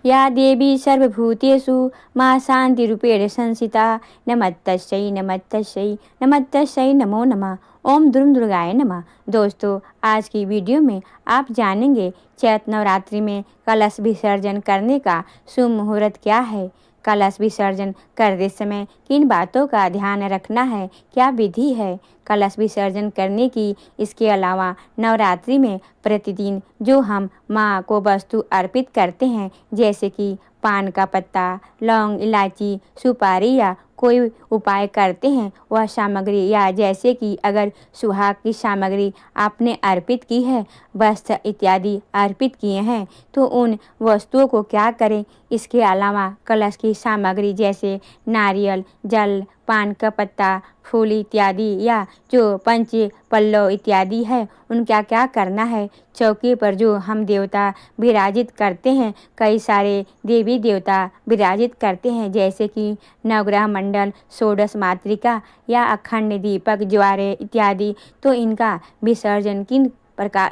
या देवी सर्वभूतेषु मां शान्तिरूपेण संस्थिता। नमस्तस्यै नमस्तस्यै नमस्तस्यै नमो नमः। ओम दुर्म दुर्गाय नमः। दोस्तों, आज की वीडियो में आप जानेंगे चैत्र नवरात्रि में कलश विसर्जन करने का शुभ मुहूर्त क्या है, कलश विसर्जन करते समय किन बातों का ध्यान रखना है, क्या विधि है कलश विसर्जन करने की। इसके अलावा नवरात्रि में प्रतिदिन जो हम माँ को वस्तु अर्पित करते हैं, जैसे कि पान का पत्ता, लौंग, इलायची, सुपारी या कोई उपाय करते हैं, वह सामग्री या जैसे कि अगर सुहाग की सामग्री आपने अर्पित की है, वस्त्र इत्यादि अर्पित किए हैं, तो उन वस्तुओं को क्या करें। इसके अलावा कलश की सामग्री जैसे नारियल, जल, पान का पत्ता, फूल इत्यादि या जो पंच पल्लव इत्यादि है, उनका क्या करना है। चौकी पर जो हम देवता विराजित करते हैं, कई सारे देवी देवता विराजित करते हैं, जैसे कि नवग्रह मंडल, षोडश मातृका या अखंड दीपक, ज्वारे इत्यादि। तो इनका विसर्जन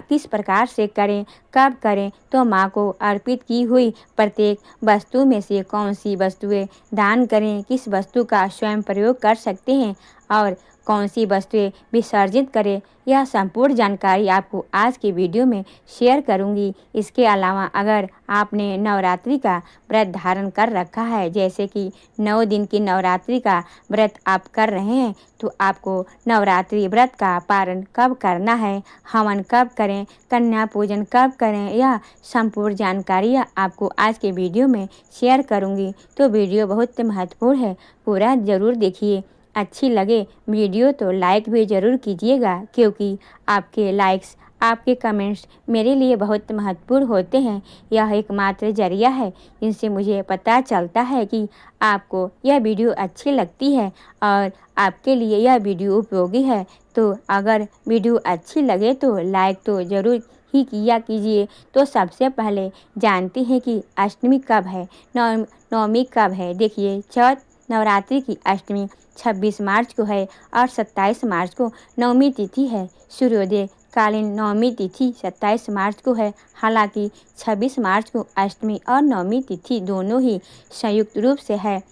किस प्रकार से करें, कब करें, तो माँ को अर्पित की हुई प्रत्येक वस्तु में से कौन सी वस्तुएं दान करें, किस वस्तु का स्वयं प्रयोग कर सकते हैं और कौन सी वस्तुएं विसर्जित करें, यह संपूर्ण जानकारी आपको आज की वीडियो में शेयर करूंगी। इसके अलावा अगर आपने नवरात्रि का व्रत धारण कर रखा है, जैसे कि 9 दिन की नवरात्रि का व्रत आप कर रहे हैं, तो आपको नवरात्रि व्रत का पारण कब करना है, हवन कब करें, कन्या पूजन कब करें, यह संपूर्ण जानकारी आपको आज के वीडियो में शेयर करूंगी। तो वीडियो बहुत महत्वपूर्ण है, पूरा ज़रूर देखिए। अच्छी लगे वीडियो तो लाइक भी ज़रूर कीजिएगा, क्योंकि आपके लाइक्स, आपके कमेंट्स मेरे लिए बहुत महत्वपूर्ण होते हैं। यह एकमात्र जरिया है जिनसे मुझे पता चलता है कि आपको यह वीडियो अच्छी लगती है और आपके लिए यह वीडियो उपयोगी है। तो अगर वीडियो अच्छी लगे तो लाइक तो ज़रूर ही किया कीजिए। तो सबसे पहले जानते हैं कि अष्टमी कब है, नवमी कब है। देखिए, चैत्र नवरात्रि की अष्टमी 26 मार्च को है और 27 मार्च को नवमी तिथि है। सूर्योदय कालीन नवमी तिथि 27 मार्च को है। हालांकि 26 मार्च को अष्टमी और नवमी तिथि दोनों ही संयुक्त रूप से है,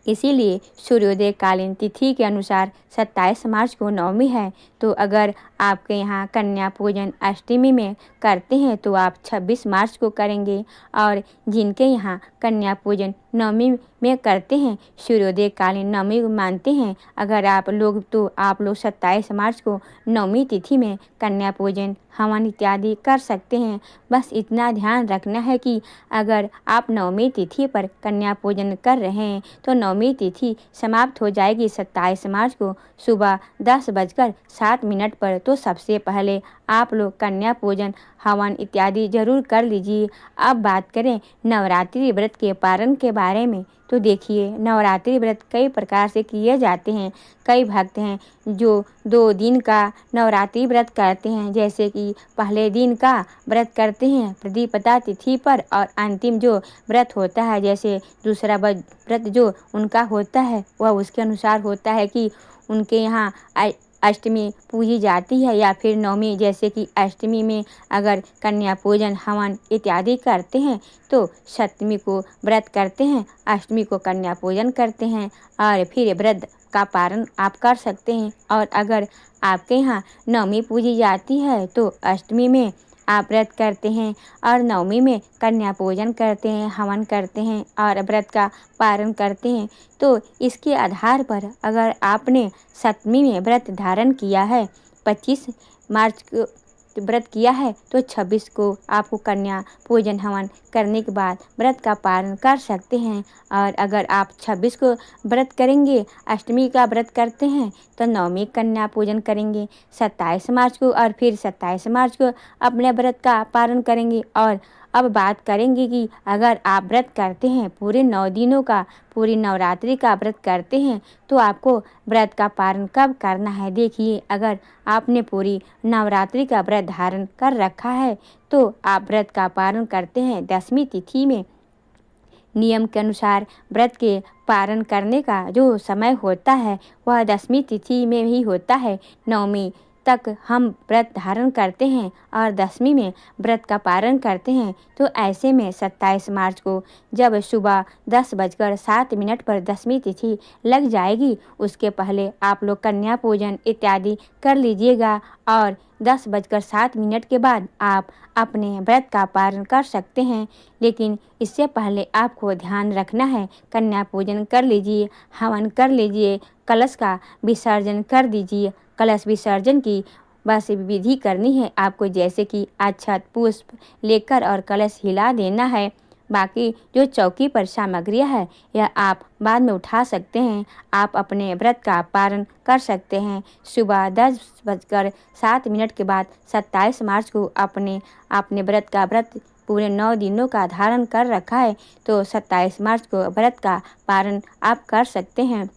इसीलिए सूर्योदय कालीन तिथि के अनुसार 27 मार्च को नवमी है। तो अगर आपके यहाँ कन्या पूजन अष्टमी में करते हैं तो आप 26 मार्च को करेंगे, और जिनके यहाँ कन्या पूजन नवमी में करते हैं, सूर्योदय कालीन नवमी को मानते हैं अगर आप लोग, तो आप लोग 27 मार्च को नवमी तिथि में कन्या पूजन, हवन इत्यादि कर सकते हैं। बस इतना ध्यान रखना है कि अगर आप नवमी तिथि पर कन्या पूजन कर रहे हैं तो नवमी तिथि समाप्त हो जाएगी 27 मार्च को सुबह 10:07 पर। तो सबसे पहले आप लोग कन्या पूजन, हवन इत्यादि जरूर कर लीजिए। अब बात करें नवरात्रि व्रत के पारण के बारे में, तो देखिए, नवरात्रि व्रत कई प्रकार से किए जाते हैं। कई भक्त हैं जो 2 दिन का नवरात्रि व्रत करते हैं, जैसे कि पहले दिन का व्रत करते हैं प्रतिपदा तिथि पर, और अंतिम जो व्रत होता है, जैसे दूसरा व्रत जो उनका होता है, वह उसके अनुसार होता है कि उनके यहाँ अष्टमी पूजी जाती है या फिर नवमी। जैसे कि अष्टमी में अगर कन्या पूजन, हवन इत्यादि करते हैं तो सप्तमी को व्रत करते हैं, अष्टमी को कन्या पूजन करते हैं और फिर व्रत का पारण आप कर सकते हैं। और अगर आपके यहाँ नवमी पूजी जाती है तो अष्टमी में आप व्रत करते हैं और नवमी में कन्या पूजन करते हैं, हवन करते हैं और व्रत का पारण करते हैं। तो इसके आधार पर अगर आपने सप्तमी में व्रत धारण किया है, 25 मार्च को व्रत किया है, तो 26 को आपको कन्या पूजन, हवन करने के बाद व्रत का पारण कर सकते हैं। और अगर आप 26 को व्रत करेंगे, अष्टमी का व्रत करते हैं, तो नवमी कन्या पूजन करेंगे 27 मार्च को, और फिर 27 मार्च को अपने व्रत का पारण करेंगे। और अब बात करेंगे कि अगर आप व्रत करते हैं पूरे 9 दिनों का, पूरी नवरात्रि का व्रत करते हैं, तो आपको व्रत का पारण कब करना है। देखिए, अगर आपने पूरी नवरात्रि का व्रत धारण कर रखा है तो आप व्रत का पारण करते हैं 10वीं तिथि में। नियम के अनुसार व्रत के पारण करने का जो समय होता है वह 10वीं तिथि में ही होता है। नवमी तक हम व्रत धारण करते हैं और दशमी में व्रत का पारण करते हैं। तो ऐसे में 27 मार्च को जब सुबह 10:07 पर दशमी तिथि लग जाएगी, उसके पहले आप लोग कन्या पूजन इत्यादि कर लीजिएगा और 10:07 के बाद आप अपने व्रत का पारण कर सकते हैं। लेकिन इससे पहले आपको ध्यान रखना है, कन्या पूजन कर लीजिए, हवन कर लीजिए, कलश का विसर्जन कर दीजिए। कलश विसर्जन की बस विधि करनी है आपको, जैसे कि अक्षत पुष्प लेकर और कलश हिला देना है। बाकी जो चौकी पर सामग्रियाँ है यह आप बाद में उठा सकते हैं। आप अपने व्रत का पारण कर सकते हैं। सुबह 10:07 के बाद 27 मार्च को आपने व्रत पूरे 9 दिनों का धारण कर रखा है, तो 27 मार्च को व्रत का पारण आप कर सकते हैं।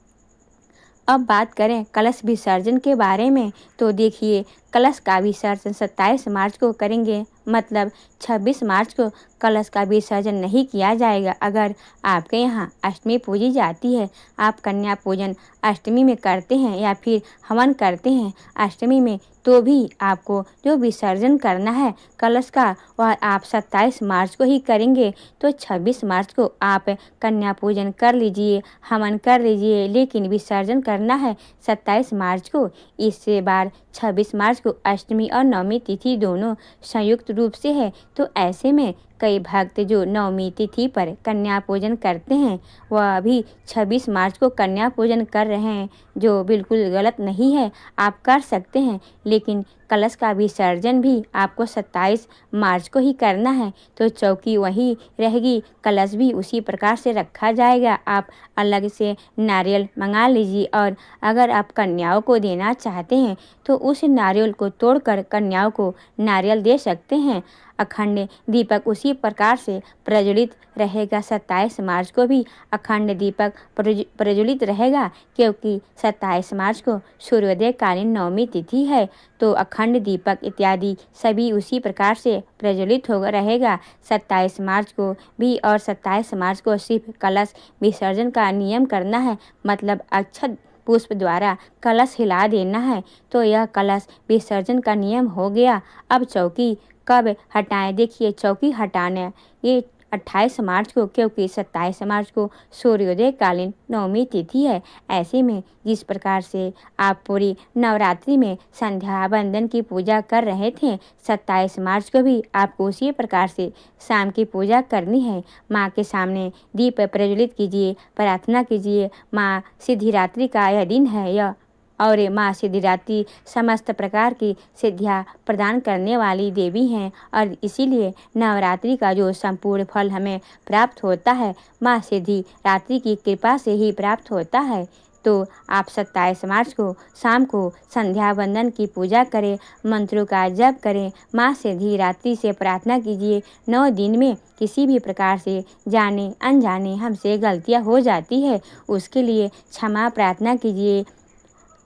अब बात करें कलश विसर्जन के बारे में, तो देखिए कलश का विसर्जन 27 मार्च को करेंगे, मतलब 26 मार्च को कलश का विसर्जन नहीं किया जाएगा। अगर आपके यहाँ अष्टमी पूजी जाती है, आप कन्या पूजन अष्टमी में करते हैं या फिर हवन करते हैं अष्टमी में, तो भी आपको जो विसर्जन करना है कलश का वह आप 27 मार्च को ही करेंगे। तो 26 मार्च को आप कन्या पूजन कर लीजिए, हवन कर लीजिए, लेकिन विसर्जन करना है 27 मार्च को। इससे बाद 26 मार्च को अष्टमी और नवमी तिथि दोनों संयुक्त रूप से है। तो ऐसे में कई भक्त जो नवमी तिथि पर कन्या पूजन करते हैं वह अभी 26 मार्च को कन्या पूजन कर रहे हैं, जो बिल्कुल गलत नहीं है। आप कर सकते हैं, लेकिन कलश का विसर्जन भी आपको 27 मार्च को ही करना है। तो चौकी वही रहेगी, कलश भी उसी प्रकार से रखा जाएगा। आप अलग से नारियल मंगा लीजिए और अगर आप कन्याओं को देना चाहते हैं तो उस नारियल को तोड़कर कन्याओं को नारियल दे सकते हैं। अखंड दीपक उसी प्रकार से प्रज्वलित रहेगा। 27 मार्च को भी अखंड दीपक प्रज्वलित रहेगा, क्योंकि 27 मार्च को सूर्योदय कालीन नवमी तिथि है। तो अखंड दीपक इत्यादि सभी उसी प्रकार से प्रज्वलित होगा रहेगा 27 मार्च को भी। और 27 मार्च को सिर्फ कलश विसर्जन का नियम करना है, मतलब अक्षत पुष्प द्वारा कलश हिला देना है। तो यह कलश विसर्जन का नियम हो गया। अब चौकी कब हटाएं? देखिए चौकी हटाना ये 28 मार्च को, क्योंकि 27 मार्च को सूर्योदय कालीन नवमी तिथि है। ऐसे में जिस प्रकार से आप पूरी नवरात्रि में संध्या वंदन की पूजा कर रहे थे, 27 मार्च को भी आपको उसी प्रकार से शाम की पूजा करनी है। माँ के सामने दीप प्रज्वलित कीजिए, प्रार्थना कीजिए। माँ सिद्धिदात्री का यह दिन है और माँ सिद्धिदात्री समस्त प्रकार की सिद्धियाँ प्रदान करने वाली देवी हैं, और इसीलिए नवरात्रि का जो संपूर्ण फल हमें प्राप्त होता है माँ सिद्धिदात्री की कृपा से ही प्राप्त होता है। तो आप 27 मार्च को शाम को संध्या वंदन की पूजा करें, मंत्रों का जप करें, माँ सिद्धिदात्री से प्रार्थना कीजिए। 9 दिन में किसी भी प्रकार से जाने अनजाने हमसे गलतियाँ हो जाती है, उसके लिए क्षमा प्रार्थना कीजिए।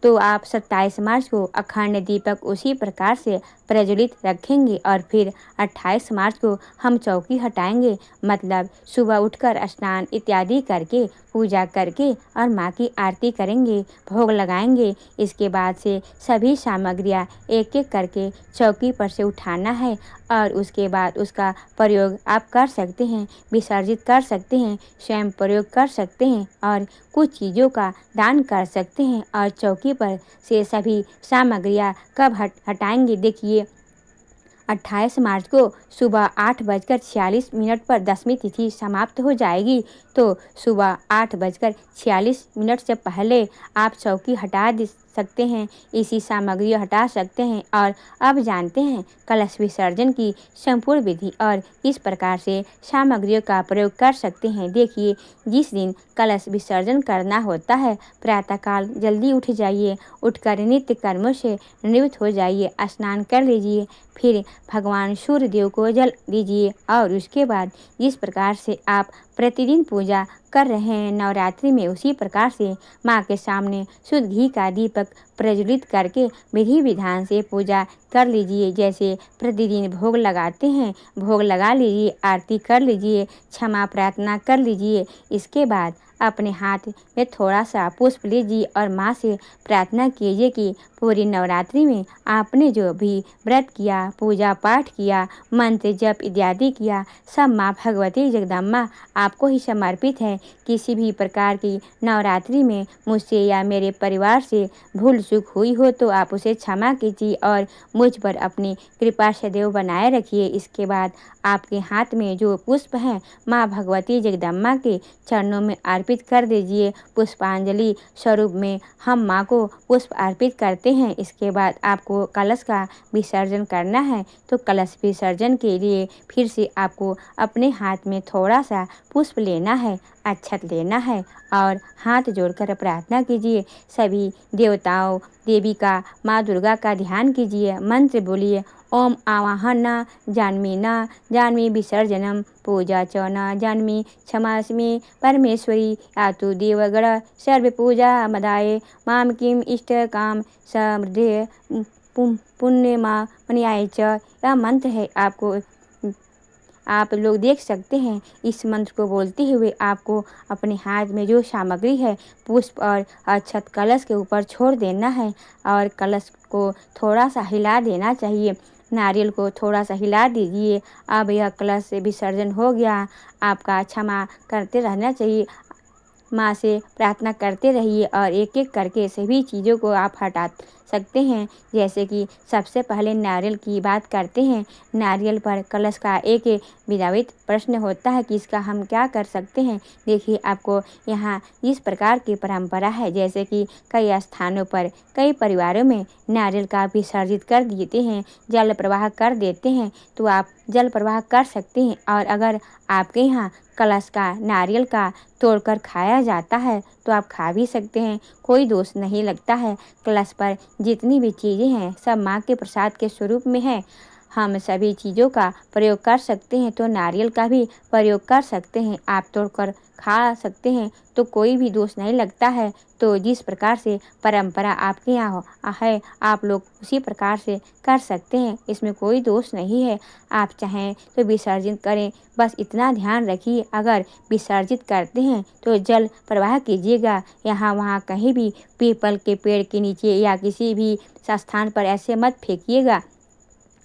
तो आप 27 मार्च को अखंड दीपक उसी प्रकार से प्रज्वलित रखेंगे और फिर 28 मार्च को हम चौकी हटाएंगे, मतलब सुबह उठकर स्नान इत्यादि करके पूजा करके और माँ की आरती करेंगे, भोग लगाएंगे। इसके बाद से सभी सामग्रियाँ एक एक करके चौकी पर से उठाना है और उसके बाद उसका प्रयोग आप कर सकते हैं, विसर्जित कर सकते हैं, स्वयं प्रयोग कर सकते हैं और कुछ चीज़ों का दान कर सकते हैं। और चौकी पर से सभी सामग्रियाँ कब हटाएंगे? देखिए 28 मार्च को सुबह 8:46 पर दशमी तिथि समाप्त हो जाएगी। तो सुबह 8:46 से पहले आप चौकी हटा सकते हैं, इसी सामग्री हटा सकते हैं। और अब जानते हैं कलश विसर्जन की संपूर्ण विधि और किस प्रकार से सामग्रियों का प्रयोग कर सकते हैं। देखिए जिस दिन कलश विसर्जन करना होता है प्रातःकाल जल्दी उठ जाइए, उठकर नित्य कर्मों से निवृत्त हो जाइए, स्नान कर लीजिए, फिर भगवान सूर्य देव को जल दीजिए और उसके बाद जिस प्रकार से आप प्रतिदिन पूजा कर रहे हैं नवरात्रि में, उसी प्रकार से माँ के सामने शुद्ध घी का दीपक प्रज्वलित करके विधि विधान से पूजा कर लीजिए। जैसे प्रतिदिन भोग लगाते हैं, भोग लगा लीजिए, आरती कर लीजिए, क्षमा प्रार्थना कर लीजिए। इसके बाद अपने हाथ में थोड़ा सा पुष्प लीजिए और माँ से प्रार्थना कीजिए कि पूरी नवरात्रि में आपने जो भी व्रत किया, पूजा पाठ किया, मंत्र जप इत्यादि किया, सब माँ भगवती जगदम्बा आपको ही समर्पित है। किसी भी प्रकार की नवरात्रि में मुझसे या मेरे परिवार से भूल चूक हुई हो तो आप उसे क्षमा कीजिए और मुझ पर अपनी कृपा सदैव बनाए रखिए। इसके बाद आपके हाथ में जो पुष्प हैं माँ भगवती जगदम्बा के चरणों में अर्पित कर दीजिए। पुष्पांजलि स्वरूप में हम माँ को पुष्प अर्पित करते हैं। इसके बाद आपको कलश का विसर्जन करना है, तो कलश विसर्जन के लिए फिर से आपको अपने हाथ में थोड़ा सा पुष्प लेना है, अक्षत लेना है और हाथ जोड़कर प्रार्थना कीजिए। सभी देवताओं देवी का, माँ दुर्गा का ध्यान कीजिए। मंत्र बोलिए, ओम आवाहन जान्मी न जान्मी विसर्जनम पूजा च न जान्मी क्षमास्मि परमेश्वरी यातु देवगण सर्व पूजा मदाय माम किम इष्ट काम समृद्धि पुण्य माँ मनियाय च। यह मंत्र है, आपको आप लोग देख सकते हैं। इस मंत्र को बोलते हुए आपको अपने हाथ में जो सामग्री है पुष्प और अक्षत कलश के ऊपर छोड़ देना है और कलश को थोड़ा सा हिला देना चाहिए। नारियल को थोड़ा सा हिला दीजिए। अब यह कलश से विसर्जन हो गया। आपका क्षमा करते रहना चाहिए, माँ से प्रार्थना करते रहिए और एक एक करके सभी चीज़ों को आप हटा सकते हैं। जैसे कि सबसे पहले नारियल की बात करते हैं। नारियल पर कलश का एक विधावित प्रश्न होता है कि इसका हम क्या कर सकते हैं। देखिए, आपको यहाँ इस प्रकार की परंपरा है, जैसे कि कई स्थानों पर कई परिवारों में नारियल का विसर्जित कर देते हैं, जल प्रवाह कर देते हैं, तो आप जल प्रवाह कर सकते हैं। और अगर आपके यहाँ कलश का नारियल का तोड़कर खाया जाता है तो आप खा भी सकते हैं, कोई दोष नहीं लगता है। कलश पर जितनी भी चीज़ें हैं सब माँ के प्रसाद के स्वरूप में है। हम सभी चीज़ों का प्रयोग कर सकते हैं, तो नारियल का भी प्रयोग कर सकते हैं, आप तोड़कर खा सकते हैं, तो कोई भी दोष नहीं लगता है। तो जिस प्रकार से परंपरा आपके यहाँ है आप लोग उसी प्रकार से कर सकते हैं, इसमें कोई दोष नहीं है। आप चाहें तो विसर्जित करें, बस इतना ध्यान रखिए अगर विसर्जित करते हैं तो जल प्रवाह कीजिएगा। यहाँ वहाँ कहीं भी पीपल के पेड़ के नीचे या किसी भी स्थान पर ऐसे मत फेंकिएगा।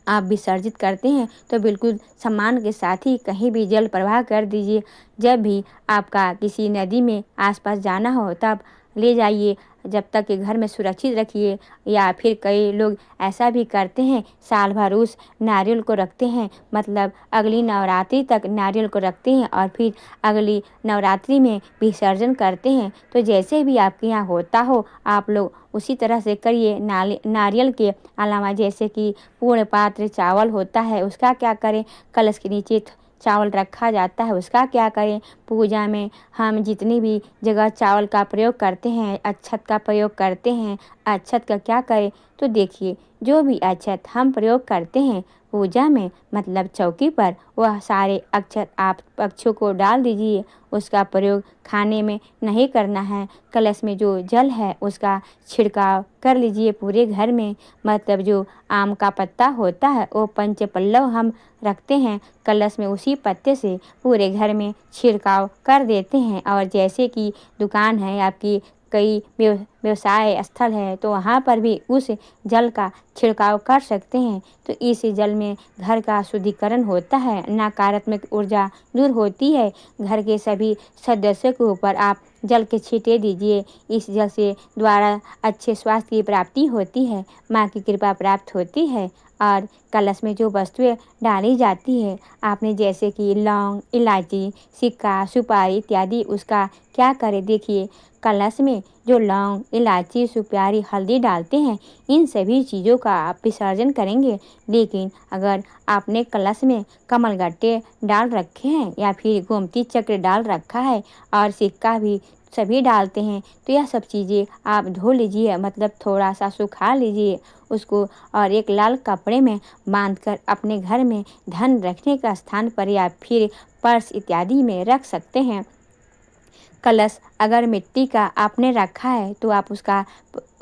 आप विसर्जित करते हैं तो बिल्कुल सम्मान के साथ ही कहीं भी जल प्रवाह कर दीजिए। जब भी आपका किसी नदी में आसपास जाना हो तब ले जाइए, जब तक कि घर में सुरक्षित रखिए। या फिर कई लोग ऐसा भी करते हैं, साल भर उस नारियल को रखते हैं, मतलब अगली नवरात्रि तक नारियल को रखते हैं और फिर अगली नवरात्रि में विसर्जन करते हैं। तो जैसे भी आपके यहाँ होता हो आप लोग उसी तरह से करिए। नारियल के अलावा जैसे कि पूर्ण पात्र चावल होता है उसका क्या करें, कलश के नीचे चावल रखा जाता है उसका क्या करें। पूजा में हम जितनी भी जगह चावल का प्रयोग करते हैं, अक्षत का प्रयोग करते हैं, अक्षत का क्या करें। तो देखिए, जो भी अक्षत हम प्रयोग करते हैं पूजा में, मतलब चौकी पर, वह सारे अक्षत आप पक्षियों को डाल दीजिए। उसका प्रयोग खाने में नहीं करना है। कलश में जो जल है उसका छिड़काव कर लीजिए पूरे घर में। मतलब जो आम का पत्ता होता है वो पंचपल्लव हम रखते हैं कलश में, उसी पत्ते से पूरे घर में छिड़काव कर देते हैं। और जैसे कि दुकान है आपकी, कई व्यवसाय स्थल है, तो वहाँ पर भी उस जल का छिड़काव कर सकते हैं। तो इस जल में घर का शुद्धिकरण होता है, नकारात्मक ऊर्जा दूर होती है। घर के सभी सदस्यों के ऊपर आप जल के छींटे दीजिए। इस जल से द्वारा अच्छे स्वास्थ्य की प्राप्ति होती है, माँ की कृपा प्राप्त होती है। और कलश में जो वस्तुएं डाली जाती है आपने जैसे कि लौंग, इलायची, सिक्का, सुपारी इत्यादि, उसका क्या करें। देखिए, कलश में जो लौंग, इलायची, सुपारी, हल्दी डालते हैं, इन सभी चीज़ों का आप विसर्जन करेंगे। लेकिन अगर आपने कलश में कमलगट्टे डाल रखे हैं या फिर गोमती चक्र डाल रखा है और सिक्का भी सभी डालते हैं, तो यह सब चीज़ें आप धो लीजिए, मतलब थोड़ा सा सुखा लीजिए उसको और एक लाल कपड़े में बांधकर अपने घर में धन रखने का स्थान पर या फिर पर्स इत्यादि में रख सकते हैं। कलश अगर मिट्टी का आपने रखा है तो आप उसका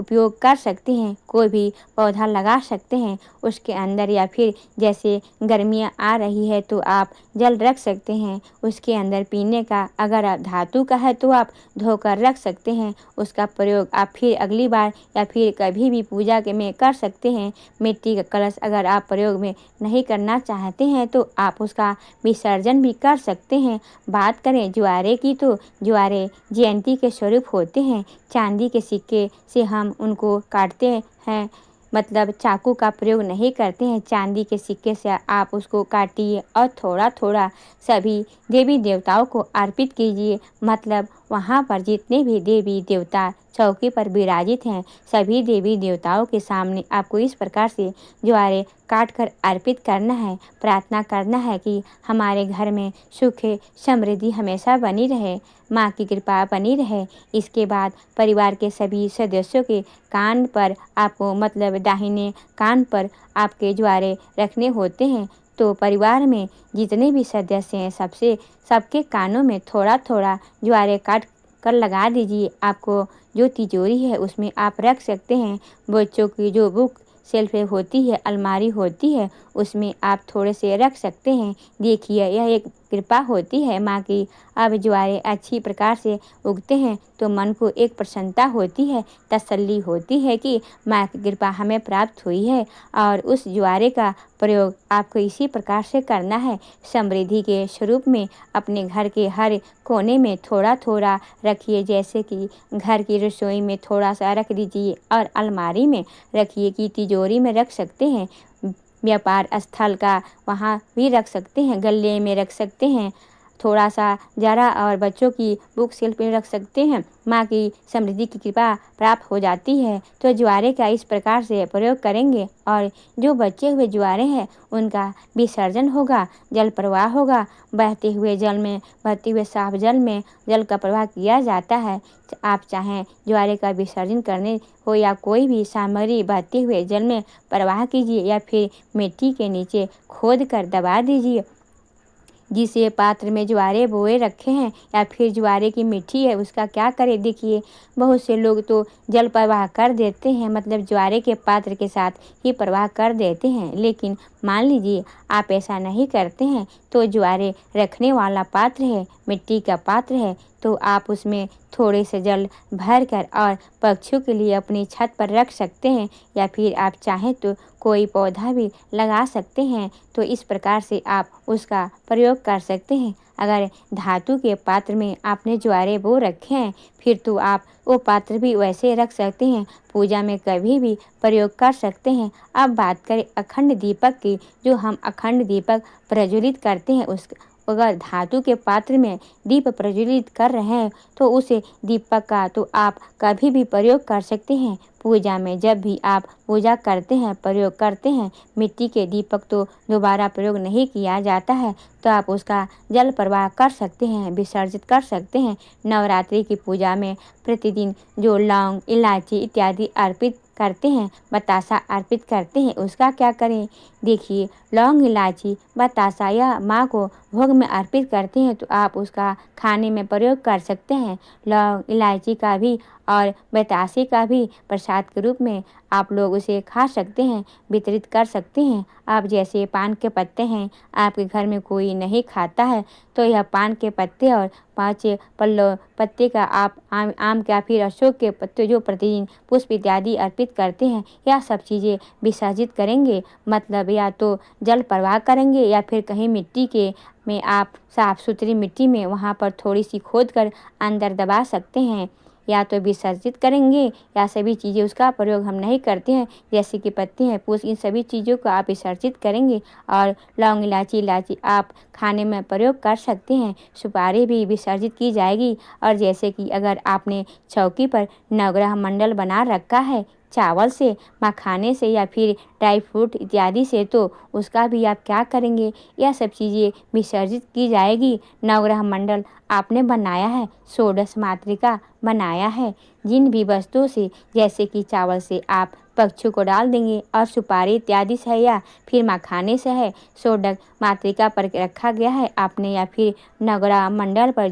उपयोग कर सकते हैं। कोई भी पौधा लगा सकते हैं उसके अंदर, या फिर जैसे गर्मियाँ आ रही है तो आप जल रख सकते हैं उसके अंदर पीने का। अगर आप धातु का है तो आप धोकर रख सकते हैं, उसका प्रयोग आप फिर अगली बार या फिर कभी भी पूजा के में कर सकते हैं। मिट्टी का कलश अगर आप प्रयोग में नहीं करना चाहते हैं तो आप उसका विसर्जन भी कर सकते हैं। बात करें ज्वारे की तो ज्वारे जयंती के स्वरूप होते हैं। चांदी के सिक्के से हम उनको काटते हैं, मतलब चाकू का प्रयोग नहीं करते हैं। चांदी के सिक्के से आप उसको काटिए और थोड़ा थोड़ा सभी देवी देवताओं को अर्पित कीजिए। मतलब वहाँ पर जितने भी देवी देवता चौकी पर विराजित हैं सभी देवी देवताओं के सामने आपको इस प्रकार से ज्वारे काट कर अर्पित करना है। प्रार्थना करना है कि हमारे घर में सुख समृद्धि हमेशा बनी रहे, माँ की कृपा बनी रहे। इसके बाद परिवार के सभी सदस्यों के कान पर आपको, मतलब दाहिने कान पर आपके ज्वारे रखने होते हैं। तो परिवार में जितने भी सदस्य हैं सबके कानों में थोड़ा थोड़ा ज्वारे काट कर लगा दीजिए। आपको जो तिजोरी है उसमें आप रख सकते हैं। बच्चों की जो बुक शेल्फ होती है, अलमारी होती है, उसमें आप थोड़े से रख सकते हैं। देखिए यह एक कृपा होती है माँ की। अब ज्वारे अच्छी प्रकार से उगते हैं तो मन को एक प्रसन्नता होती है, तसल्ली होती है कि माँ की कृपा हमें प्राप्त हुई है। और उस ज्वारे का प्रयोग आपको इसी प्रकार से करना है। समृद्धि के स्वरूप में अपने घर के हर कोने में थोड़ा थोड़ा रखिए, जैसे कि घर की रसोई में थोड़ा सा रख दीजिए और अलमारी में रखिए, कि तिजोरी में रख सकते हैं, व्यापार स्थल का वहाँ भी रख सकते हैं, गले में रख सकते हैं, थोड़ा सा जरा और बच्चों की बुक शेल्फ में रख सकते हैं। माँ की समृद्धि की कृपा प्राप्त हो जाती है। तो ज्वारे का इस प्रकार से प्रयोग करेंगे और जो बचे हुए ज्वारे हैं उनका विसर्जन होगा, जल प्रवाह होगा। बहते हुए जल में, बहते हुए साफ जल में जल का प्रवाह किया जाता है। आप चाहें ज्वारे का विसर्जन करने हो या कोई भी सामग्री बहते हुए जल में प्रवाह कीजिए, या फिर मिट्टी के नीचे खोद कर दबा दीजिए। जिसे पात्र में ज्वारे बोए रखे हैं या फिर ज्वारे की मिट्टी है उसका क्या करें। देखिए बहुत से लोग तो जल प्रवाह कर देते हैं, मतलब ज्वारे के पात्र के साथ ही प्रवाह कर देते हैं। लेकिन मान लीजिए आप ऐसा नहीं करते हैं तो ज्वारे रखने वाला पात्र है, मिट्टी का पात्र है, तो आप उसमें थोड़े से जल भर कर और पक्षियों के लिए अपनी छत पर रख सकते हैं, या फिर आप चाहें तो कोई पौधा भी लगा सकते हैं। तो इस प्रकार से आप उसका प्रयोग कर सकते हैं। अगर धातु के पात्र में आपने ज्वारे बो रखे हैं फिर तो आप वो पात्र भी वैसे रख सकते हैं, पूजा में कभी भी प्रयोग कर सकते हैं। अब बात करें अखंड दीपक की, जो हम अखंड दीपक प्रज्वलित करते हैं उस अगर धातु के पात्र में दीप प्रज्वलित कर रहे हैं तो उस दीपक का तो आप कभी भी प्रयोग कर सकते हैं। पूजा में जब भी आप पूजा करते हैं प्रयोग करते हैं, मिट्टी के दीपक तो दोबारा प्रयोग नहीं किया जाता है, तो आप उसका जल प्रवाह कर सकते हैं, विसर्जित कर सकते हैं। नवरात्रि की पूजा में प्रतिदिन जो लौंग, इलायची इत्यादि अर्पित करते हैं, बतासा अर्पित करते हैं, उसका क्या करें। देखिए लौंग, इलायची, बतासा या माँ को भोग में अर्पित करते हैं तो आप उसका खाने में प्रयोग कर सकते हैं। लौंग, इलायची का भी और बतासे का भी प्रसाद के रूप में आप लोग उसे खा सकते हैं, वितरित कर सकते हैं। आप जैसे पान के पत्ते हैं, आपके घर में कोई नहीं खाता है तो यह पान के पत्ते और 5 पल्लव पत्ते का आप आम का फिर अशोक के पत्ते जो प्रतिदिन पुष्प इत्यादि अर्पित करते हैं, यह सब चीज़ें विसर्जित करेंगे। मतलब या तो जल प्रवाह करेंगे या फिर कहीं मिट्टी के में आप साफ सुथरी मिट्टी में वहाँ पर थोड़ी सी खोद कर अंदर दबा सकते हैं, या तो विसर्जित करेंगे या सभी चीज़ें उसका प्रयोग हम नहीं करते हैं, जैसे कि पत्ते हैं, पुष्प, इन सभी चीज़ों को आप विसर्जित करेंगे। और लौंग, इलायची आप खाने में प्रयोग कर सकते हैं। सुपारी भी विसर्जित की जाएगी। और जैसे कि अगर आपने चौकी पर नवग्रह मंडल बना रखा है चावल से, मखाने से या फिर ड्राई फ्रूट इत्यादि से, तो उसका भी आप क्या करेंगे, यह सब चीज़ें विसर्जित की जाएगी। नवग्रह मंडल आपने बनाया है, षोडश मातृका बनाया है, जिन भी वस्तुओं से जैसे कि चावल से आप पक्षियों को डाल देंगे और सुपारी इत्यादि से है या फिर मखाने से है सोडक मातृका पर रखा गया है आपने या फिर नगरा मंडल पर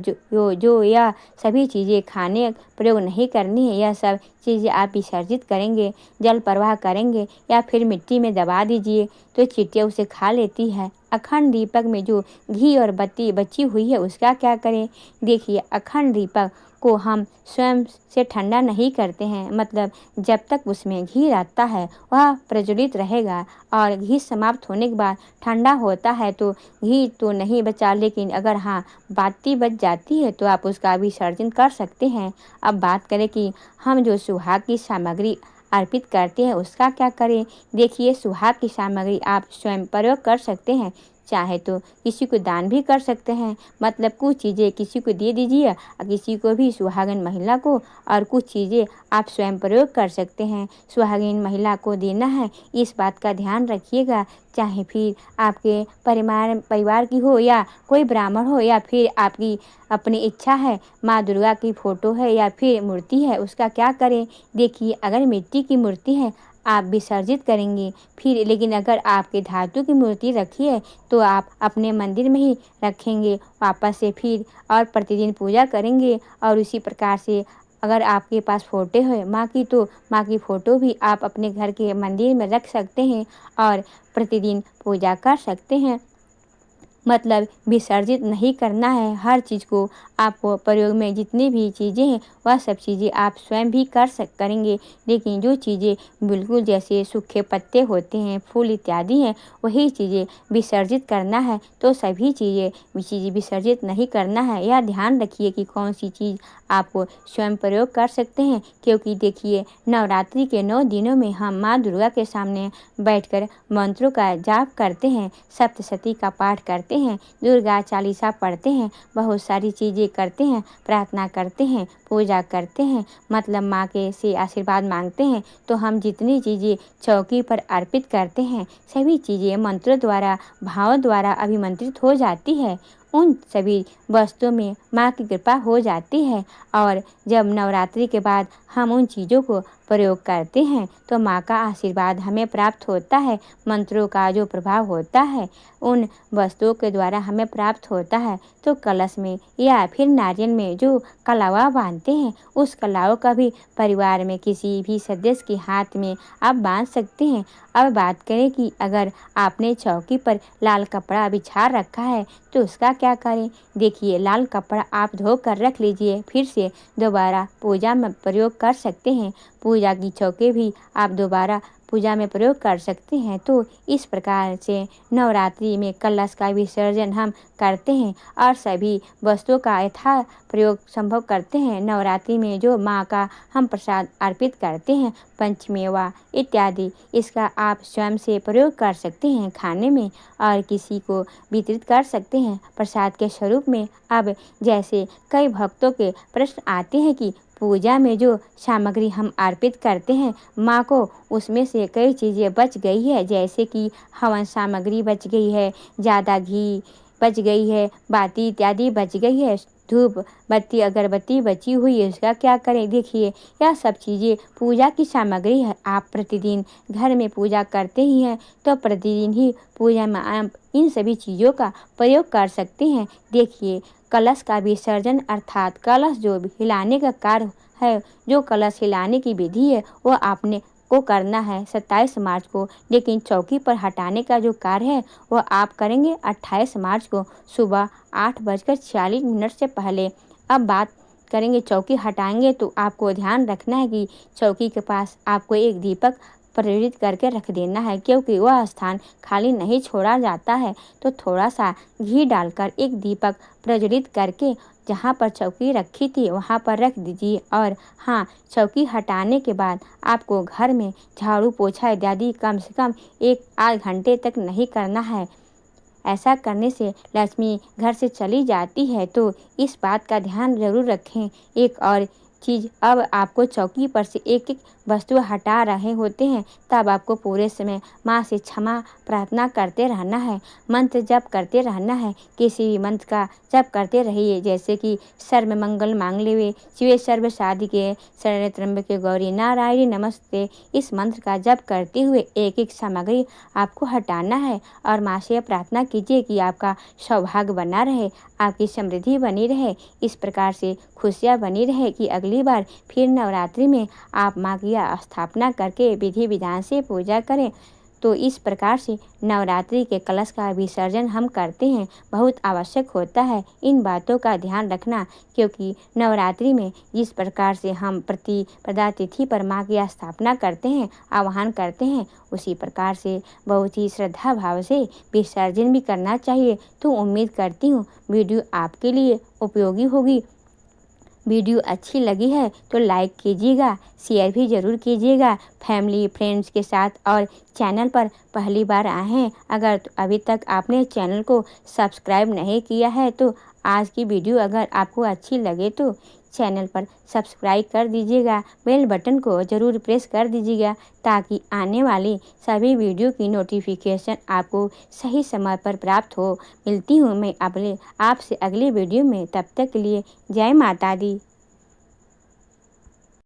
जो यह सभी चीज़ें खाने प्रयोग नहीं करनी है। यह सब चीज़ें आप विसर्जित करेंगे, जल प्रवाह करेंगे या फिर मिट्टी में दबा दीजिए तो चींटियाँ उसे खा लेती है। अखंड दीपक में जो घी और बत्ती बची हुई है उसका क्या करें? देखिए, अखंड दीपक को हम स्वयं से ठंडा नहीं करते हैं, मतलब जब तक उसमें घी रहता है वह प्रज्वलित रहेगा और घी समाप्त होने के बाद ठंडा होता है तो घी तो नहीं बचा, लेकिन अगर हाँ बाती बच जाती है तो आप उसका विसर्जन कर सकते हैं। अब बात करें कि हम जो सुहाग की सामग्री अर्पित करते हैं उसका क्या करें? देखिए, सुहाग की सामग्री आप स्वयं प्रयोग कर सकते हैं, चाहे तो किसी को दान भी कर सकते हैं, मतलब कुछ चीज़ें किसी को दे दीजिए और किसी को भी सुहागिन महिला को, और कुछ चीज़ें आप स्वयं प्रयोग कर सकते हैं। सुहागिन महिला को देना है इस बात का ध्यान रखिएगा, चाहे फिर आपके परिवार की हो या कोई ब्राह्मण हो या फिर आपकी अपनी इच्छा है। माँ दुर्गा की फ़ोटो है या फिर मूर्ति है उसका क्या करें? देखिए, अगर मिट्टी की मूर्ति है आप विसर्जित करेंगे, फिर लेकिन अगर आपके धातु की मूर्ति रखी है तो आप अपने मंदिर में ही रखेंगे वापस से फिर, और प्रतिदिन पूजा करेंगे। और उसी प्रकार से अगर आपके पास फ़ोटो है माँ की तो माँ की फ़ोटो भी आप अपने घर के मंदिर में रख सकते हैं और प्रतिदिन पूजा कर सकते हैं। मतलब विसर्जित नहीं करना है, हर चीज़ को आपको प्रयोग में जितनी भी चीज़ें हैं वह सब चीज़ें आप स्वयं भी करेंगे, लेकिन जो चीज़ें बिल्कुल जैसे सूखे पत्ते होते हैं, फूल इत्यादि हैं, वही चीज़ें विसर्जित करना है। तो सभी चीज़ें विसर्जित नहीं करना है, यह ध्यान रखिए कि कौन सी चीज़ आपको स्वयं प्रयोग कर सकते हैं, क्योंकि देखिए नवरात्रि के 9 दिनों में हम माँ दुर्गा के सामने बैठकर मंत्रों का जाप करते हैं, सप्तशती का पाठ करते हैं, दुर्गा चालीसा पढ़ते हैं, बहुत सारी चीज़ें करते हैं, प्रार्थना करते हैं, पूजा करते हैं, मतलब माँ के से आशीर्वाद मांगते हैं। तो हम जितनी चीज़ें चौकी पर अर्पित करते हैं सभी चीज़ें मंत्रों द्वारा भाव द्वारा अभिमंत्रित हो जाती है, उन सभी वस्तुओं में माँ की कृपा हो जाती है। और जब नवरात्रि के बाद हम उन चीज़ों को प्रयोग करते हैं तो माँ का आशीर्वाद हमें प्राप्त होता है, मंत्रों का जो प्रभाव होता है उन वस्तुओं के द्वारा हमें प्राप्त होता है। तो कलश में या फिर नारियल में जो कलावा बांधते हैं उस कलावा का भी परिवार में किसी भी सदस्य के हाथ में आप बांध सकते हैं। अब बात करें कि अगर आपने चौकी पर लाल कपड़ा बिछा रखा है तो उसका क्या करें? देखिए, लाल कपड़ा आप धो कर रख लीजिए, फिर से दोबारा पूजा में प्रयोग कर सकते हैं। पूजा की चौकी भी आप दोबारा पूजा में प्रयोग कर सकते हैं। तो इस प्रकार से नवरात्रि में कलश का विसर्जन हम करते हैं और सभी वस्तुओं का यथा प्रयोग संभव करते हैं। नवरात्रि में जो माँ का हम प्रसाद अर्पित करते हैं, पंचमेवा इत्यादि, इसका आप स्वयं से प्रयोग कर सकते हैं खाने में और किसी को वितरित कर सकते हैं प्रसाद के स्वरूप में। अब जैसे कई भक्तों के प्रश्न आते हैं कि पूजा में जो सामग्री हम अर्पित करते हैं माँ को, उसमें से कई चीज़ें बच गई है, जैसे कि हवन सामग्री बच गई है, ज़्यादा घी बच गई है, बाती इत्यादि बच गई है, धूप बत्ती अगरबत्ती बची हुई है, उसका क्या करें? देखिए, यह सब चीज़ें पूजा की सामग्री है। आप प्रतिदिन घर में पूजा करते ही हैं तो प्रतिदिन ही पूजा में आप इन सभी चीज़ों का प्रयोग कर सकते हैं। देखिए, कलश का विसर्जन अर्थात कलश जो हिलाने का कार्य है, जो कलश हिलाने की विधि है वो आपने को करना है 27 मार्च को, लेकिन चौकी पर हटाने का जो कार्य है वह आप करेंगे 28 मार्च को सुबह 8:40 से पहले। अब बात करेंगे चौकी हटाएंगे तो आपको ध्यान रखना है कि चौकी के पास आपको एक दीपक प्रेरित करके रख देना है, क्योंकि वह स्थान खाली नहीं छोड़ा जाता है। तो थोड़ा सा घी डालकर एक दीपक प्रज्वलित करके जहाँ पर चौकी रखी थी वहाँ पर रख दीजिए। और हाँ, चौकी हटाने के बाद आपको घर में झाड़ू पोछा इत्यादि कम से कम 1 आध घंटे तक नहीं करना है। ऐसा करने से लक्ष्मी घर से चली जाती है, तो इस बात का ध्यान ज़रूर रखें। एक और चीज़ अब आपको चौकी पर से एक एक वस्तु हटा रहे होते हैं, तब आपको पूरे समय माँ से क्षमा प्रार्थना करते रहना है। मंत्र जप करते रहना है। किसी भी मंत्र का जप करते रहिए, जैसे कि सर्व मंगल मांगल्ये शिवे सर्व साधिके शरण्ये त्र्यंबके गौरी नारायणी नमस्ते। इस मंत्र का जप करते हुए एक एक सामग्री आपको हटाना है और माँ से प्रार्थना कीजिए कि आपका सौभाग्य बना रहे, आपकी समृद्धि बनी रहे, इस प्रकार से खुशियाँ बनी रहे कि अगली बार फिर नवरात्रि में आप माँ की स्थापना करके विधि विधान से पूजा करें। तो इस प्रकार से नवरात्रि के कलश का विसर्जन हम करते हैं। बहुत आवश्यक होता है इन बातों का ध्यान रखना, क्योंकि नवरात्रि में जिस प्रकार से हम प्रतिपदा तिथि पर माँ की स्थापना करते हैं, आह्वान करते हैं, उसी प्रकार से बहुत ही श्रद्धा भाव से विसर्जन भी करना चाहिए। तो उम्मीद करती हूँ वीडियो आपके लिए उपयोगी होगी। वीडियो अच्छी लगी है तो लाइक कीजिएगा, शेयर भी ज़रूर कीजिएगा फैमिली फ्रेंड्स के साथ। और चैनल पर पहली बार आए हैं अगर तो अभी तक आपने चैनल को सब्सक्राइब नहीं किया है, तो आज की वीडियो अगर आपको अच्छी लगे तो चैनल पर सब्सक्राइब कर दीजिएगा, बेल बटन को ज़रूर प्रेस कर दीजिएगा, ताकि आने वाली सभी वीडियो की नोटिफिकेशन आपको सही समय पर प्राप्त हो। मिलती हूँ मैं आपसे अगली वीडियो में, तब तक के लिए जय माता दी।